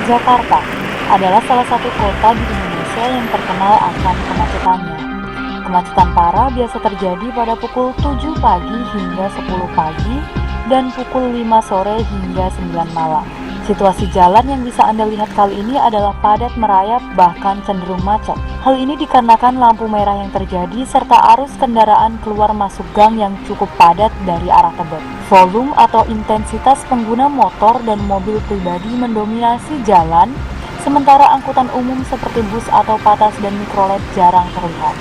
Jakarta adalah salah satu kota di Indonesia yang terkenal akan kemacetannya. Kemacetan parah biasa terjadi pada pukul 7 pagi hingga 10 pagi dan pukul 5 sore hingga 9 malam. Situasi jalan yang bisa Anda lihat kali ini adalah padat merayap bahkan cenderung macet. Hal ini dikarenakan lampu merah yang terjadi serta arus kendaraan keluar masuk gang yang cukup padat dari arah Tebet. Volume atau intensitas pengguna motor dan mobil pribadi mendominasi jalan, sementara angkutan umum seperti bus atau patas dan mikrolet jarang terlihat.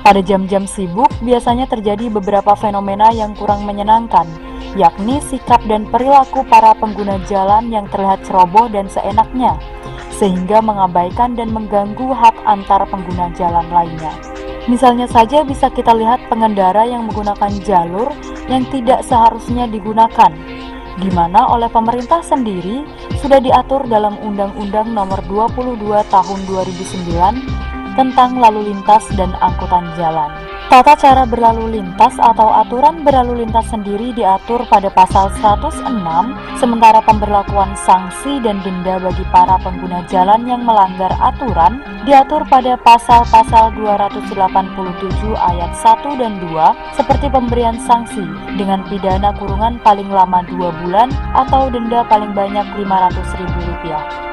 Pada jam-jam sibuk, biasanya terjadi beberapa fenomena yang kurang menyenangkan, yakni sikap dan perilaku para pengguna jalan yang terlihat ceroboh dan seenaknya, sehingga mengabaikan dan mengganggu hak antar pengguna jalan lainnya. Misalnya saja bisa kita lihat pengendara yang menggunakan jalur yang tidak seharusnya digunakan, di mana oleh pemerintah sendiri sudah diatur dalam Undang-Undang Nomor 22 Tahun 2009 tentang lalu lintas dan angkutan jalan. Tata cara berlalu lintas atau aturan berlalu lintas sendiri diatur pada pasal 106, sementara pemberlakuan sanksi dan denda bagi para pengguna jalan yang melanggar aturan diatur pada pasal-pasal 287 ayat 1 dan 2 seperti pemberian sanksi dengan pidana kurungan paling lama 2 bulan atau denda paling banyak Rp500.000.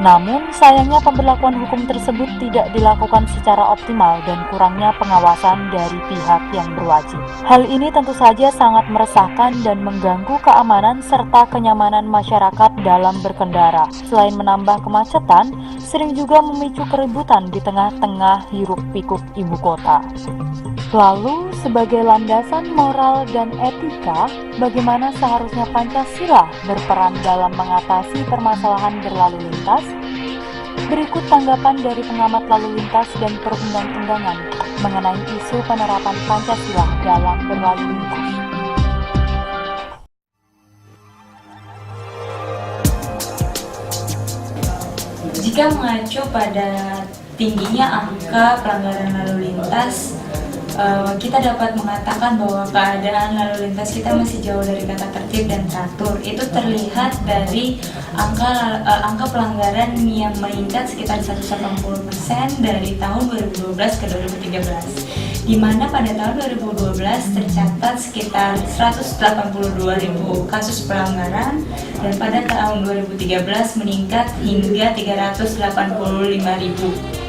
Namun, sayangnya pemberlakuan hukum tersebut tidak dilakukan secara optimal dan kurangnya pengawasan dari pihak yang berwajib. Hal ini tentu saja sangat meresahkan dan mengganggu keamanan serta kenyamanan masyarakat dalam berkendara. Selain menambah kemacetan, sering juga memicu keributan di tengah-tengah hiruk-pikuk ibu kota. Lalu, sebagai landasan moral dan etika, bagaimana seharusnya Pancasila berperan dalam mengatasi permasalahan berlalu lintas? Berikut tanggapan dari pengamat lalu lintas dan perundang-undangan mengenai isu penerapan Pancasila dalam berlalu lintas. Jika mengacu pada tingginya angka pelanggaran lalu lintas, kita dapat mengatakan bahwa keadaan lalu lintas kita masih jauh dari kata tertib dan teratur. Itu terlihat dari angka pelanggaran yang meningkat sekitar 180% dari tahun 2012 ke 2013, di mana pada tahun 2012 tercatat sekitar 182.000 kasus pelanggaran dan pada tahun 2013 meningkat hingga 385.000.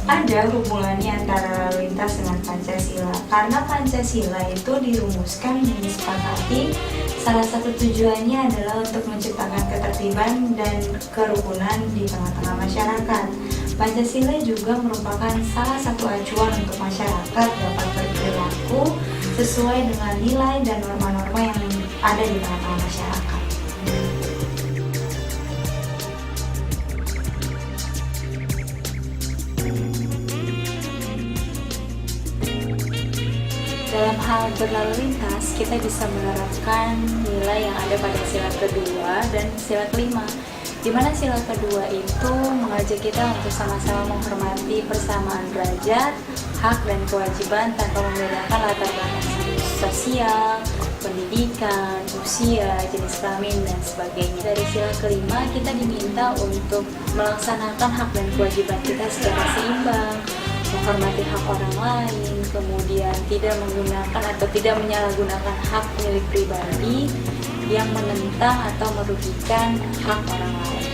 Ada hubungannya antara lalu lintas dengan Pancasila, karena Pancasila itu dirumuskan dan disepakati salah satu tujuannya adalah untuk menciptakan ketertiban dan kerukunan di tengah-tengah masyarakat. Pancasila juga merupakan salah satu acuan untuk masyarakat dapat berperilaku sesuai dengan nilai dan norma-norma yang ada di tengah-tengah masyarakat. Dalam hal berlalu lintas, kita bisa menerapkan nilai yang ada pada sila kedua dan sila kelima, di mana sila kedua itu mengajak kita untuk sama-sama menghormati persamaan derajat, hak dan kewajiban tanpa membedakan latar belakang sosial, pendidikan, usia, jenis kelamin, dan sebagainya. Dari sila kelima, kita diminta untuk melaksanakan hak dan kewajiban kita secara seimbang, menghormati hak orang lain, kemudian tidak menggunakan atau tidak menyalahgunakan hak milik pribadi yang menentang atau merugikan hak orang lain.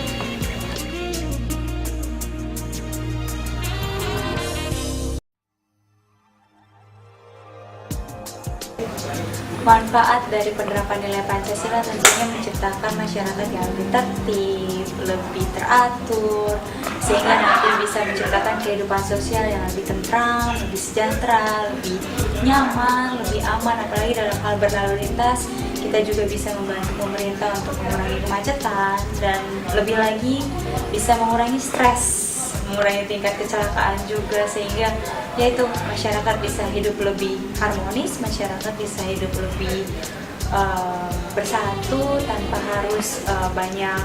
Manfaat dari penerapan nilai Pancasila tentunya menciptakan masyarakat yang lebih tertib, lebih teratur, sehingga nanti bisa menciptakan kehidupan sosial yang lebih tentram, lebih sejahtera, lebih nyaman, lebih aman. Apalagi dalam hal berlalu lintas, kita juga bisa membantu pemerintah untuk mengurangi kemacetan dan lebih lagi bisa mengurangi stres, mengurangi tingkat kecelakaan juga, sehingga yaitu masyarakat bisa hidup lebih harmonis, masyarakat bisa hidup lebih bersatu tanpa harus banyak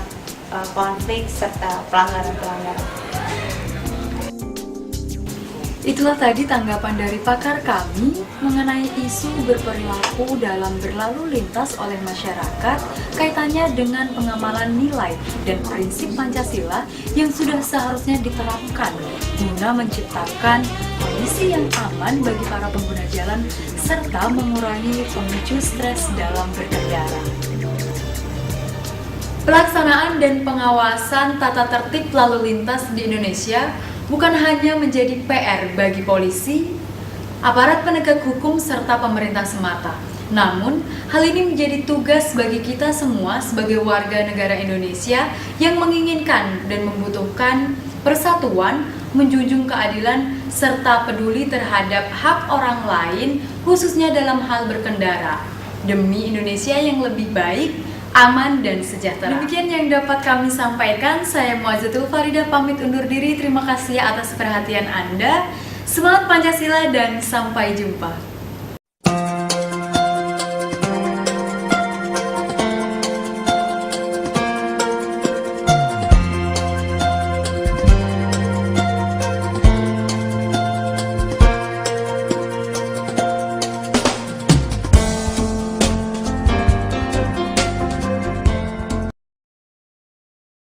konflik serta pelanggaran-pelanggaran. Itulah tadi tanggapan dari pakar kami mengenai isu berperilaku dalam berlalu lintas oleh masyarakat kaitannya dengan pengamalan nilai dan prinsip Pancasila yang sudah seharusnya diterapkan guna menciptakan kondisi yang aman bagi para pengguna jalan serta mengurangi pemicu stres dalam berkendara. Pelaksanaan dan pengawasan tata tertib lalu lintas di Indonesia bukan hanya menjadi PR bagi polisi, aparat penegak hukum, serta pemerintah semata. Namun, hal ini menjadi tugas bagi kita semua sebagai warga negara Indonesia yang menginginkan dan membutuhkan persatuan, menjunjung keadilan, serta peduli terhadap hak orang lain, khususnya dalam hal berkendara, demi Indonesia yang lebih baik, aman dan sejahtera. Demikian yang dapat kami sampaikan. Saya Muazzatul Faridah pamit undur diri. Terima kasih atas perhatian Anda. Semangat Pancasila dan sampai jumpa.